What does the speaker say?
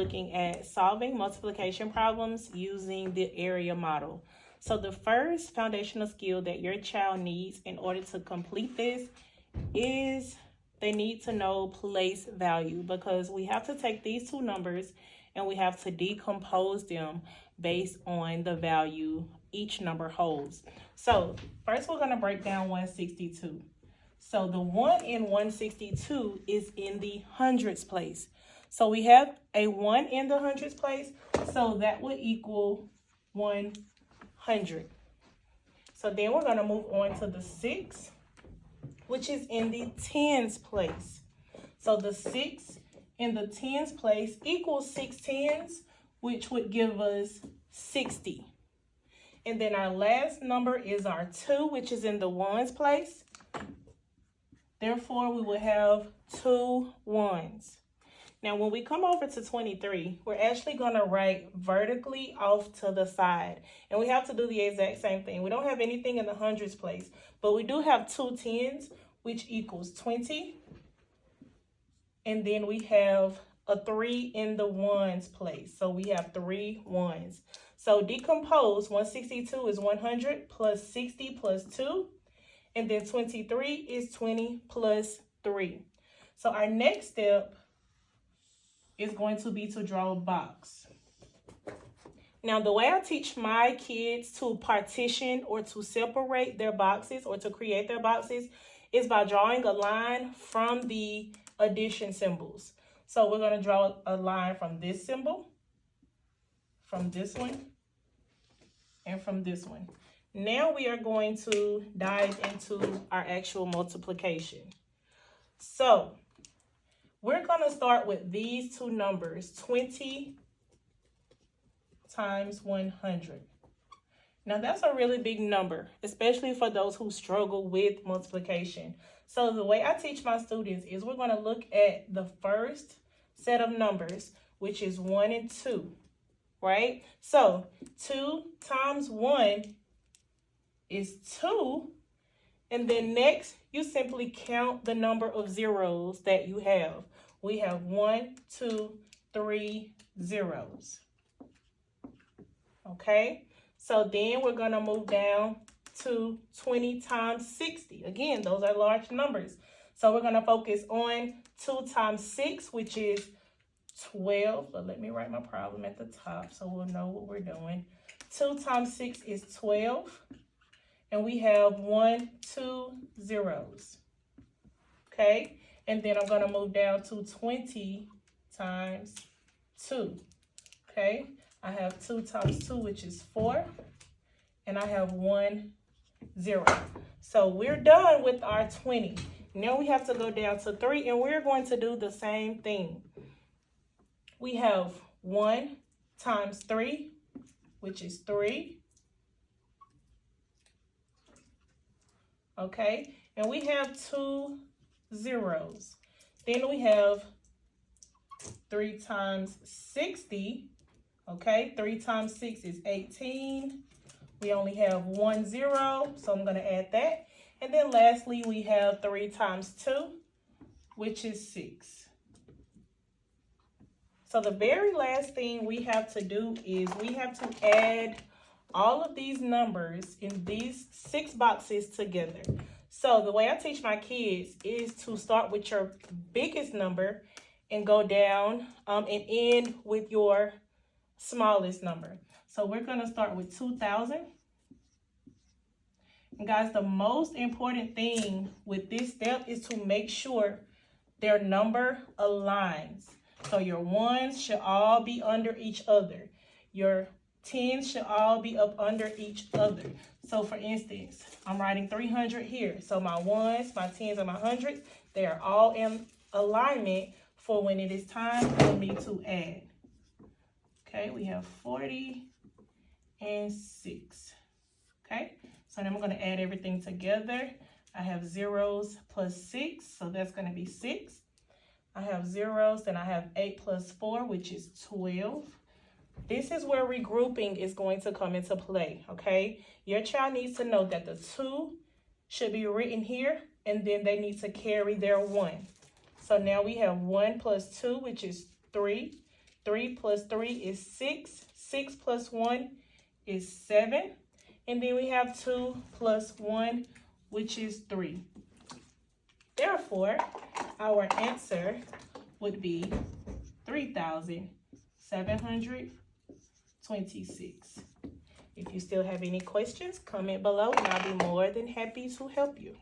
Looking at solving multiplication problems using the area model. So the first foundational skill that your child needs in order to complete this is they need to know place value, because we have to take these two numbers and we have to decompose them based on the value each number holds. So first we're going to break down 162. So the 1 in 162 is in the hundreds place. So we have a 1 in the hundreds place, so that would equal 100. So then we're going to move on to the 6, which is in the tens place. So the 6 in the tens place equals 6 tens, which would give us 60. And then our last number is our 2, which is in the ones place. Therefore, we will have 2 ones. Now, when we come over to 23, we're actually going to write vertically off to the side. And we have to do the exact same thing. We don't have anything in the hundreds place, but we do have 2 tens, which equals 20. And then we have a 3 in the ones place. So we have 3 ones. So decompose 162 is 100 plus 60 plus 2. And then 23 is 20 plus 3. So our next step is going to be to draw a box. Now, the way I teach my kids to partition or to separate their boxes or to create their boxes is by drawing a line from the addition symbols. So we're going to draw a line from this symbol, from this one, and from this one. Now we are going to dive into our actual multiplication. So we're going to start with these two numbers, 20 times 100. Now that's a really big number, especially for those who struggle with multiplication. So the way I teach my students is we're going to look at the first set of numbers, which is 1 and 2, right? So 2 times 1 is 2, and then next you simply count the number of zeros that you have. We have 1, 2, 3 zeros. Okay, so then we're going to move down to 20 times 60. Again, those are large numbers. So we're going to focus on 2 times 6, which is 12. But let me write my problem at the top so we'll know what we're doing. 2 times 6 is 12. And we have 1, 2 zeros. Okay, and then I'm going to move down to 20 times 2. Okay, I have 2 times 2, which is 4. And I have 1 0. So we're done with our 20. Now we have to go down to 3, and we're going to do the same thing. We have 1 times 3, which is 3. Okay, and we have 2 zeros. Then we have 3 times 60. Okay, 3 times 6 is 18. We only have 1 0, so I'm going to add that. And then lastly, we have 3 times 2, which is 6. So the very last thing we have to do is we have to add all of these numbers in these 6 boxes together. So the way I teach my kids is to start with your biggest number and go down and end with your smallest number. So we're going to start with 2,000. And guys, the most important thing with this step is to make sure their number aligns. So your ones should all be under each other. Your tens should all be up under each other. So for instance, I'm writing 300 here. So my ones, my tens, and my hundreds, they are all in alignment for when it is time for me to add. Okay, we have 40 and 6. Okay, so then I'm going to add everything together. I have zeros plus 6, so that's going to be 6. I have zeros, then I have 8 plus 4, which is 12. This is where regrouping is going to come into play, okay? Your child needs to know that the 2 should be written here, and then they need to carry their 1. So now we have 1 plus 2, which is 3. 3 plus 3 is 6. 6 plus 1 is 7. And then we have 2 plus 1, which is 3. Therefore, our answer would be 3,726. If you still have any questions, comment below and I'll be more than happy to help you.